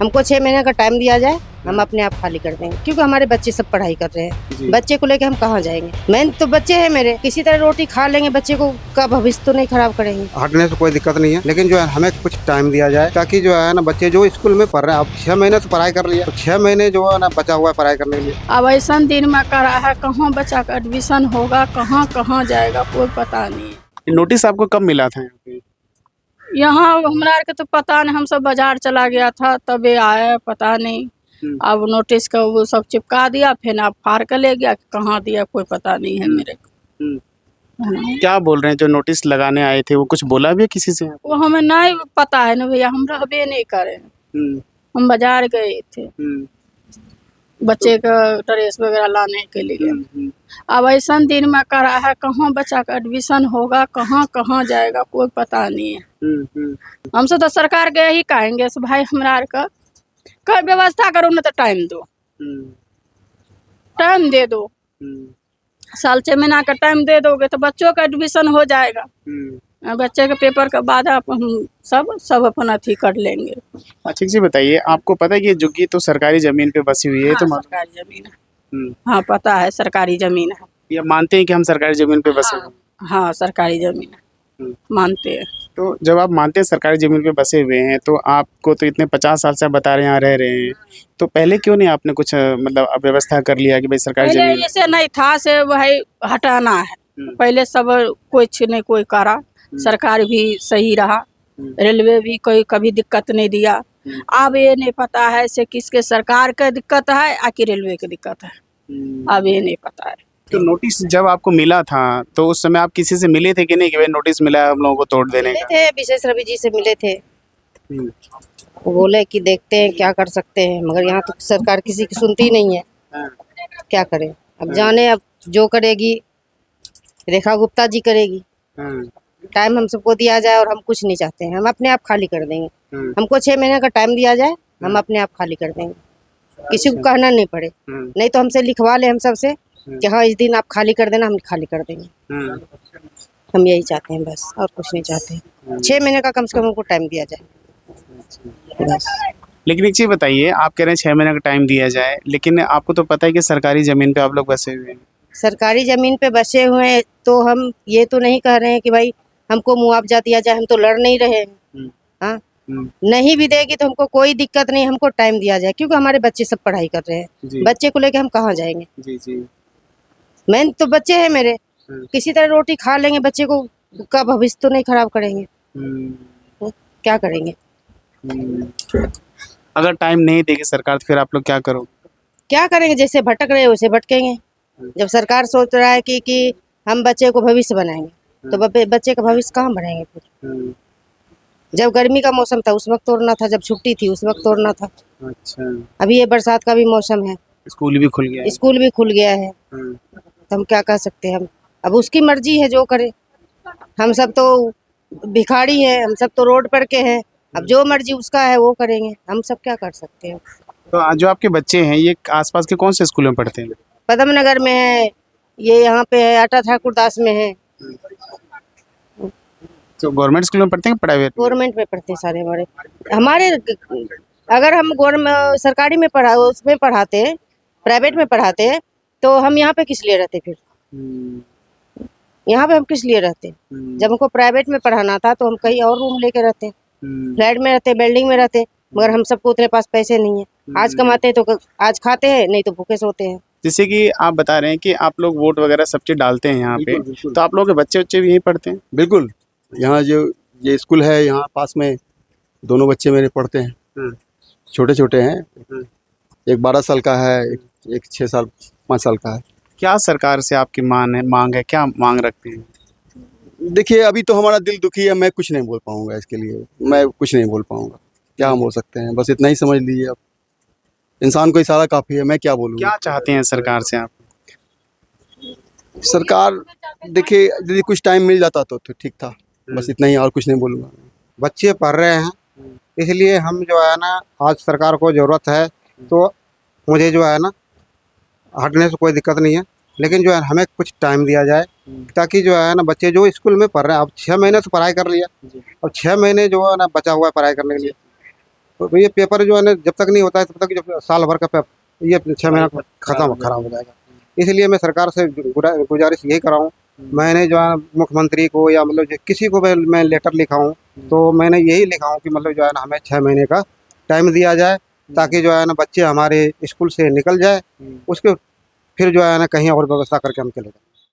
हमको 6 महीने का टाइम दिया जाए, हम अपने आप खाली कर देंगे, क्योंकि हमारे बच्चे सब पढ़ाई कर रहे हैं। बच्चे को लेके हम कहाँ जाएंगे। मेन तो बच्चे हैं मेरे, किसी तरह रोटी खा लेंगे, बच्चे को का भविष्य तो नहीं खराब करेंगे। हटने से कोई दिक्कत नहीं है, लेकिन जो है हमें कुछ टाइम दिया जाए, ताकि जो है ना बच्चे जो स्कूल में पढ़ रहे हैं, अब 6 महीने से पढ़ाई कर लिया, तो 6 महीने जो है ना बचा हुआ है पढ़ाई करने के लिए। अब ऐसा दिन में करा है, कहाँ बच्चा का एडमिशन होगा, कहाँ कहाँ जाएगा, कोई पता नहीं है। नोटिस आपको कब मिला था यहाँ पे? यहाँ हमरा के तो पता नहीं, हम सब बाजार चला गया था तबे आया, पता नहीं। अब नोटिस का वो सब चिपका दिया, फिर आप फाड़ के ले गया, कहाँ दिया कोई पता नहीं है मेरे को। क्या बोल रहे हैं जो नोटिस लगाने आए थे, वो कुछ बोला भी है किसी से? वो हमें नहीं पता है ना भैया, हम रहबे नहीं करे। हम बाजार गए थे बच्चे का ड्रेस वगैरह लाने के लिए। अब ऐसा दिन में करा है, कहाँ बच्चा का एडमिशन होगा, कहाँ कहाँ जाएगा, कोई पता नहीं है। हमसे तो सरकार के यही कहेंगे से भाई हमरा का कोई व्यवस्था करो, ना तो टाइम दो, टाइम दे दो। साल 6 महीना का टाइम दे दोगे तो बच्चों का एडमिशन हो जाएगा। बच्चे के पेपर के बाद आप हम सब अपना अथी कर लेंगे। अच्छा जी बताइए, आपको पता है कि ये झुग्गी तो सरकारी जमीन पे बसी हुई है? हाँ, तो सरकारी जमीन है। हाँ पता है, सरकारी जमीन है। ये मानते हैं कि हम सरकारी जमीन पे बसे हुए हैं? हाँ सरकारी जमीन है, मानते हैं। तो जब आप मानते हैं सरकारी जमीन पे बसे हुए हैं, तो आपको तो इतने 50 साल से आप बता रहे हैं यहाँ रह रहे हैं, तो पहले क्यों नहीं आपने कुछ मतलब व्यवस्था कर लिया कि भाई सरकारी पहले जमीन? ऐसे नहीं था से भाई हटाना है, पहले सब कुछ नहीं कोई करा, सरकार भी सही रहा, रेलवे भी कोई कभी दिक्कत नहीं दिया। अब ये नहीं पता है से किसके सरकार का दिक्कत है या कि रेलवे की दिक्कत है, अब ये नहीं पता है। तो नोटिस जब आपको मिला था तो उस समय आप किसी से मिले थे कि नहीं कि भाई नोटिस मिला है हम लोगों को तोड़ देने मिले का? थे, विशेष रवि जी से मिले थे। वो बोले कि देखते हैं क्या कर सकते हैं, मगर यहाँ तो सरकार किसी की सुनती नहीं है। क्या करें अब, जाने अब जो करेगी रेखा गुप्ता जी करेगी। टाइम हम सबको दिया जाए और हम कुछ नहीं चाहते हैं, हम अपने आप खाली कर देंगे। हमको 6 महीने का टाइम दिया जाए, हम अपने आप खाली कर देंगे, किसी को कहना नहीं पड़े। नहीं तो हमसे लिखवा ले हम सबसे कि हाँ इस दिन आप खाली कर देना, हम खाली कर देंगे। हम यही चाहते हैं बस, और कुछ नहीं चाहते हैं। 6 महीने का कम से कम हमको टाइम दिया जाए बस। लेकिन एक चीज़ बताइए, आप कह रहे हैं 6 महीने का टाइम दिया जाए, लेकिन आपको तो पता है कि सरकारी ज़मीन पे आप लोग बसे हुए हैं। सरकारी जमीन पे बसे हुए हैं, तो हम ये तो नहीं कह रहे हैं कि भाई हमको मुआवजा दिया जाए, हम तो लड़ नहीं रहे हैं। हाँ, नहीं भी देगी तो हमको कोई दिक्कत नहीं, हमको टाइम दिया जाए, क्योंकि हमारे बच्चे सब पढ़ाई कर रहे हैं। बच्चे को लेके हम कहाँ जाएंगे। जी। मेन तो बच्चे हैं मेरे, किसी तरह रोटी खा लेंगे, बच्चे को का भविष्य तो नहीं खराब करेंगे। क्या करेंगे। अगर टाइम नहीं देगी सरकार तो फिर आप लोग क्या करोगे? क्या करेंगे, जैसे भटक रहे हैं वैसे भटकेंगे। जब सरकार सोच रहा है कि हम बच्चे को भविष्य बनाएंगे, तो बच्चे का भविष्य कहाँ बनाएंगे फिर। जब गर्मी का मौसम था उस वक्त तोड़ना था, जब छुट्टी थी उस वक्त तोड़ना था। अच्छा, अभी ये बरसात का भी मौसम है, स्कूल भी खुल गया है। स्कूल भी खुल गया है, तो हम क्या कह सकते हैं। हम अब उसकी मर्जी है जो करे, हम सब तो भिखारी हैं, हम सब तो रोड पर के हैं। अब जो मर्जी उसका है वो करेंगे, हम सब क्या कर सकते हैं। तो जो आपके बच्चे हैं ये आसपास के कौन से स्कूल में पढ़ते हैं? पदम नगर में है, ये यहाँ पे है, आटा ठाकुर दास में है। तो गवर्नमेंट स्कूल में पढ़ते हैं प्राइवेट? गवर्नमेंट में पढ़ते हैं सारे हमारे। अगर हम गवर्नमेंट सरकारी में उसमें पढ़ाते, प्राइवेट में पढ़ाते, तो हम यहाँ पे किस लिए रहते फिर। यहाँ पे हम किस लिए रहते। जब हमको प्राइवेट में पढ़ाना था तो हम कहीं और रूम लेके रहते, फ्लैट में रहते, बिल्डिंग में रहते, मगर हम सबको उतने पास पैसे नहीं है। आज कमाते हैं तो आज खाते हैं, नहीं तो भूखे सोते हैं। जैसे कि आप बता रहे हैं कि आप लोग वोट वगैरह सब चीज डालते हैं यहाँ पे, तो आप लोगों के बच्चे भी यहीं पढ़ते हैं? बिल्कुल, यहाँ जो ये स्कूल है यहाँ पास में, दोनों बच्चे मेरे पढ़ते हैं। छोटे छोटे हैं, एक 12 साल का है, एक 6 साल 5 साल का है। क्या सरकार से आपकी मांग है, क्या मांग रखते हैं? देखिए अभी तो हमारा दिल दुखी है, मैं कुछ नहीं बोल पाऊंगा इसके लिए, मैं कुछ नहीं बोल पाऊंगा। क्या हम बोल सकते हैं, बस इतना ही समझ लीजिए आप। इंसान को इशारा काफ़ी है, मैं क्या बोलूँ। क्या चाहते हैं सरकार से आप? सरकार देखिए यदि कुछ टाइम मिल जाता तो ठीक था, बस इतना ही, और कुछ नहीं बोलूँगा। बच्चे पढ़ रहे हैं, इसलिए हम जो है ना, आज सरकार को ज़रूरत है, तो मुझे जो है ना हटने से कोई दिक्कत नहीं है, लेकिन जो है हमें कुछ टाइम दिया जाए, ताकि जो है ना बच्चे जो स्कूल में पढ़ रहे हैं, अब 6 महीने से पढ़ाई कर लिया, अब 6 महीने जो है ना बचा हुआ है पढ़ाई करने के लिए। तो ये पेपर जो है ना जब तक नहीं होता है तब तक जो साल भर का पेपर ये 6 महीना खत्म खराब हो जाएगा। इसलिए मैं सरकार से गुजारिश यही कर रहा हूँ, मैंने जो है मुख्यमंत्री को या मतलब किसी को मैं लेटर लिखा हूँ, तो मैंने यही लिखा हूँ कि मतलब जो है ना हमें 6 महीने का टाइम दिया जाए, ताकि जो है ना बच्चे हमारे स्कूल से निकल जाए, उसके फिर जो है ना कहीं और व्यवस्था करके हम चले जाएं।